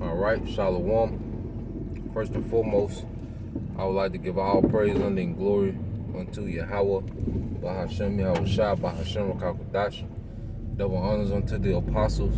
All right, Shalom. First and foremost, I would like to give all praise, honor, and glory unto Yahweh, Bahashem Yahweh Shai, Bahashem Rakakadash. Double honors unto the apostles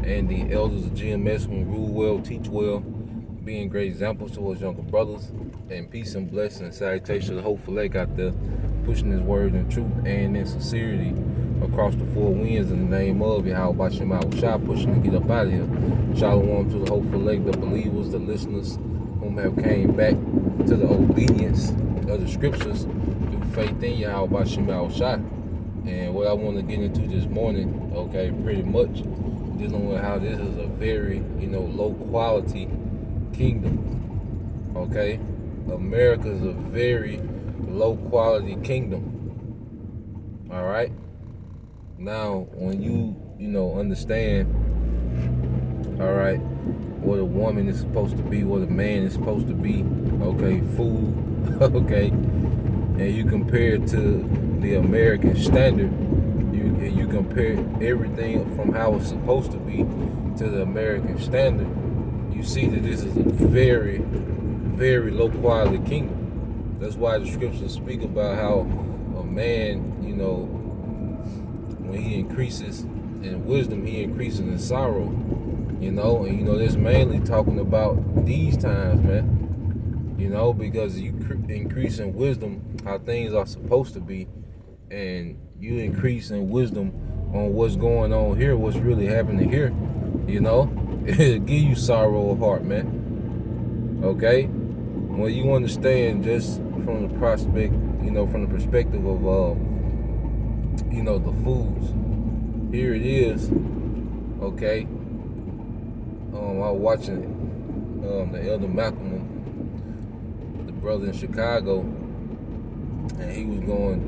and the elders of GMS who rule well, teach well, being great examples towards younger brothers. And peace and blessing and salutation to the hopeful leg out there, pushing his word in truth and in sincerity across the four winds in the name of Yahweh Bashem Yahweh Shai, pushing to get up out of here. Shalom to the hopeful leg, the believers, the listeners whom have came back to the obedience of the scriptures through faith in Yahweh Bashem Yahweh Shai. And what I want to get into this morning, okay, pretty much dealing with how this is a very, low quality kingdom, okay? America is a very low quality kingdom, all right? Now, when you understand, all right, what a woman is supposed to be, what a man is supposed to be, okay, food, okay, and you compare it to the American standard, you compare everything from how it's supposed to be to the American standard, you see that this is a very, very low quality kingdom. That's why the scriptures speak about how a man, when he increases in wisdom, he increases in sorrow, and that's mainly talking about these times, man. Because you increase in wisdom how things are supposed to be, and you increase in wisdom on what's going on here, what's really happening here, it'll give you sorrow of heart, man. Okay? Well, you understand just from the prospect, from the perspective of the foods. Here it is, okay. I was watching the Elder Malcolm, the brother in Chicago, and he was going,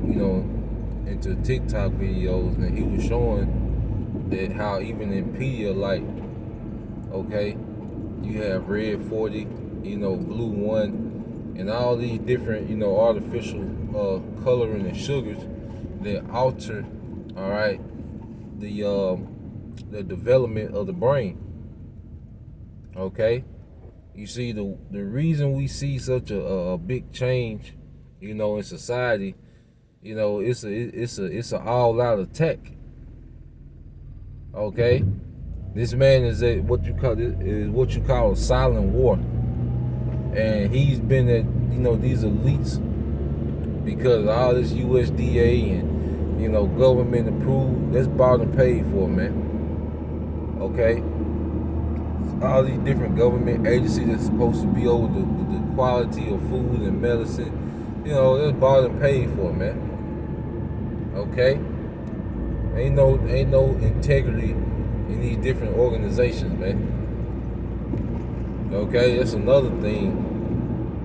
into TikTok videos, and he was showing that how even in Pedialyte, okay, you have red 40, blue 1, and all these different, artificial coloring and sugars that alter, all right, the development of the brain. Okay, you see the reason we see such a big change, in society, it's a all out attack. Okay, this man is what you call a silent war, and he's been at these elites because all this USDA and government approved, that's bought and paid for, man. Okay, all these different government agencies that's supposed to be over the quality of food and medicine, that's bought and paid for, man. Okay, ain't no integrity in these different organizations, man. Okay, that's another thing.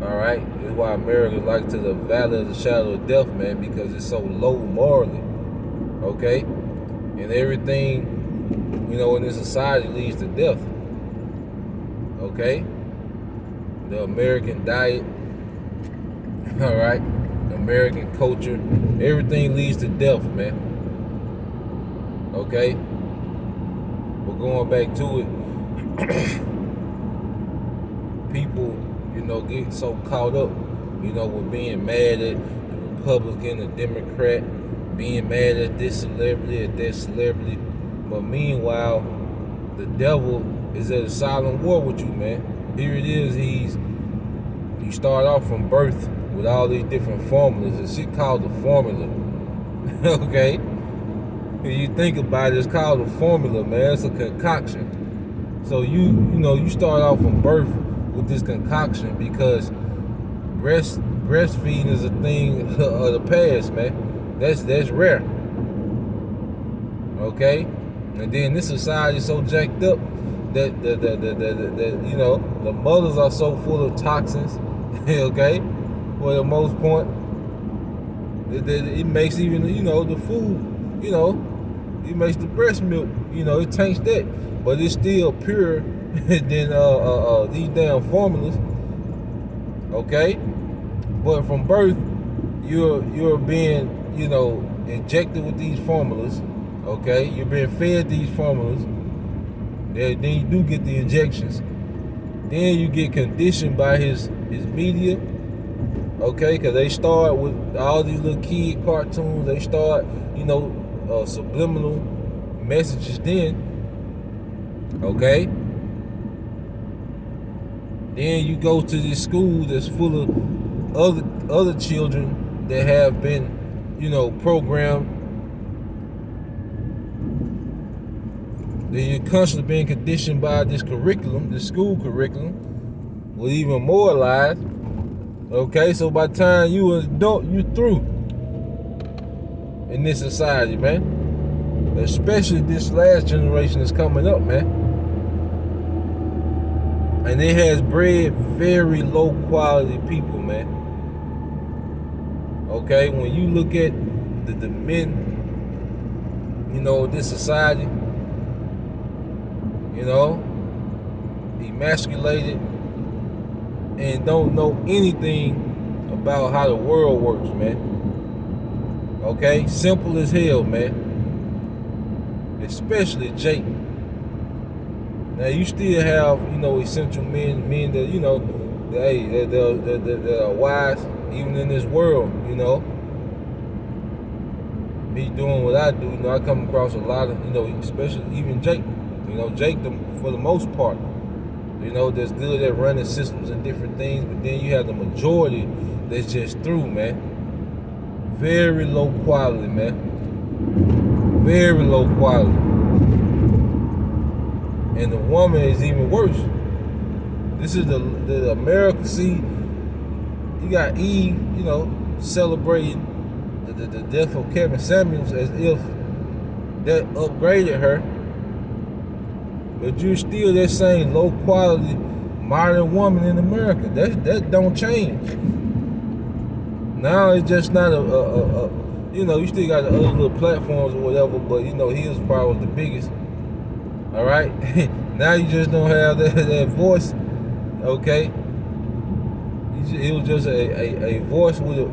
All right, that's why America like to the valley of the shadow of death, man, because it's so low morally. Okay, and everything in this society leads to death. Okay, the American diet, all right, American culture, everything leads to death, man. Okay, but going back to it, people, get so caught up, with being mad at the Republican, the Democrat, being mad at this celebrity, at that celebrity. But meanwhile, the devil is at a silent war with you, man. Here it is, you start off from birth with all these different formulas. It's shit called the formula. Okay? When you think about it, it's called a formula, man. It's a concoction. So you start off from birth with this concoction because breastfeeding is a thing of the past, man. That's rare. Okay? And then this society is so jacked up that the mothers are so full of toxins, okay? For the most part, it makes even the food, it makes the breast milk, it taints that, but it's still purer than these damn formulas, okay? But from birth, you're being injected with these formulas. Okay, you're being fed these formulas. Then you do get the injections. Then you get conditioned by his media, okay? Because they start with all these little kid cartoons. They start, subliminal messages then, okay? Then you go to this school that's full of other children that have been, programmed. Then you're constantly being conditioned by this curriculum, this school curriculum, with even more lies. Okay, so by the time you an adult, you through in this society, man. Especially this last generation that's coming up, man. And it has bred very low quality people, man. Okay, when you look at the men, this society, emasculated and don't know anything about how the world works, man. Okay, simple as hell, man. Especially Jake. Now you still have, essential men that, that are wise even in this world, Me doing what I do, I come across a lot of, especially even Jake. Jake, for the most part, that's good at running systems and different things, but then you have the majority that's just through, man. Very low quality, man. Very low quality. And the woman is even worse. This is the America. See, you got Eve, celebrating the death of Kevin Samuels as if that upgraded her. But you're still that same low quality modern woman in America. That don't change. Now it's just not you still got the other little platforms or whatever, but his probably was the biggest. All right, now you just don't have that voice. Okay, it was just a voice with a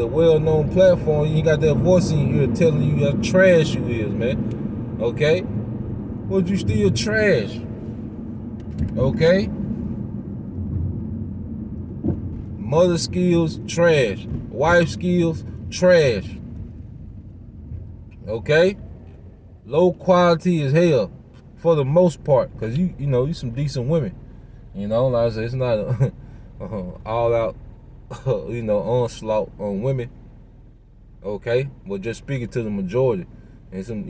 well-known platform. You got that voice in your ear telling you how trash you is, man. Okay, but you still trash. Okay, mother skills trash, wife skills trash. Okay. Low quality as hell for the most part, because you some decent women. Like I said, it's not all out onslaught on women. Okay, but just speaking to the majority, and some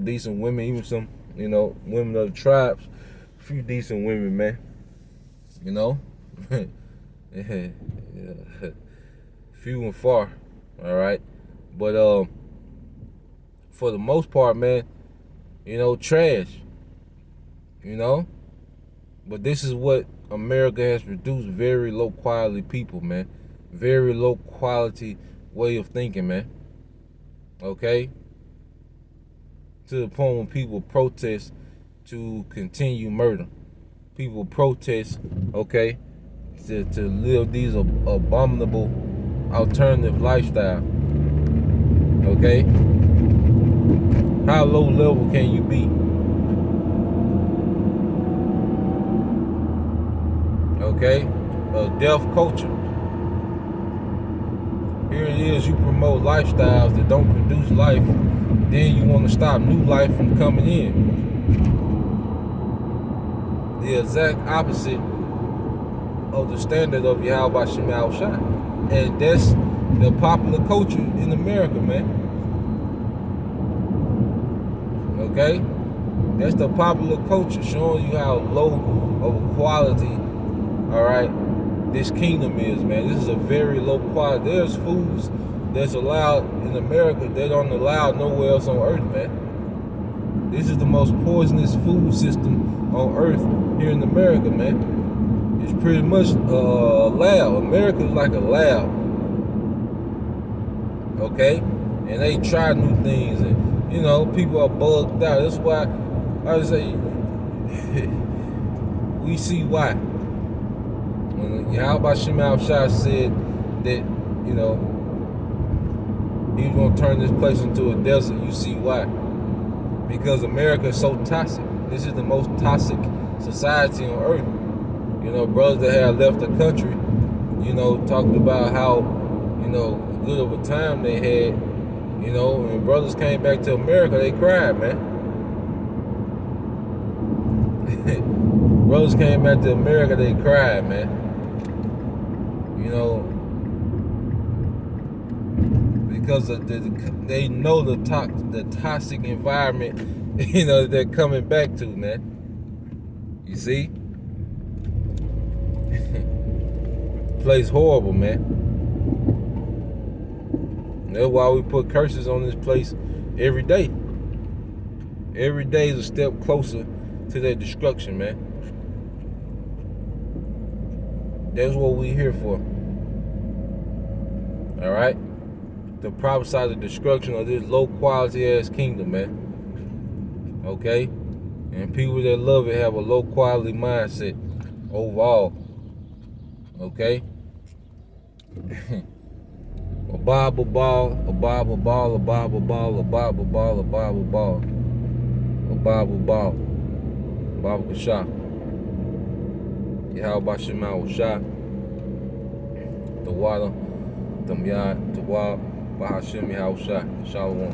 decent women, even some women of the tribes, a few decent women, man. Yeah. Few and far. All right, but for the most part, man. Trash. But this is what America has produced: very low quality people, man. Very low quality way of thinking, man. Okay? To the point when people protest to continue murder. People protest, okay, to live these abominable alternative lifestyle. Okay? How low level can you be? Okay? Death culture. Here it is, you promote lifestyles that don't produce life, then you want to stop new life from coming in. The exact opposite of the standard of Yahweh Shema Shai. And that's the popular culture in America, man. Okay? That's the popular culture, showing you how low of a quality, alright, this kingdom is, man. This is a very low quality. There's foods that's allowed in America that don't allow nowhere else on earth, man. This is the most poisonous food system on earth here in America, man. It's pretty much a lab. America is like a lab. Okay? And they try new things, and people are bugged out. That's why I say we see why. When Yahweh Shema Shai said that, he was gonna turn this place into a desert, you see why. Because America is so toxic. This is the most toxic society on earth. You know, brothers that have left the country, you know, talking about how, you know, good of a time they had, you know, when brothers came back to America, they cried, man. Brothers came back to America, they cried, man. You know, because they know the toxic environment, you know, they're coming back to, man. You see? Place horrible, man. That's why we put curses on this place every day. Every day is a step closer to their destruction, man. That's what we're here for. All right? To prophesy the destruction of this low quality ass kingdom, man. Okay? And people that love it have a low quality mindset overall. Okay? A Bible ball, a Bible ball, a Bible ball, a Bible ball, a Bible ball, a Bible ball, Bible Kashah. Yahweh Shema Shah, the water, the Yad, the Wab, Bahashim Yahweh Shah, Shalom.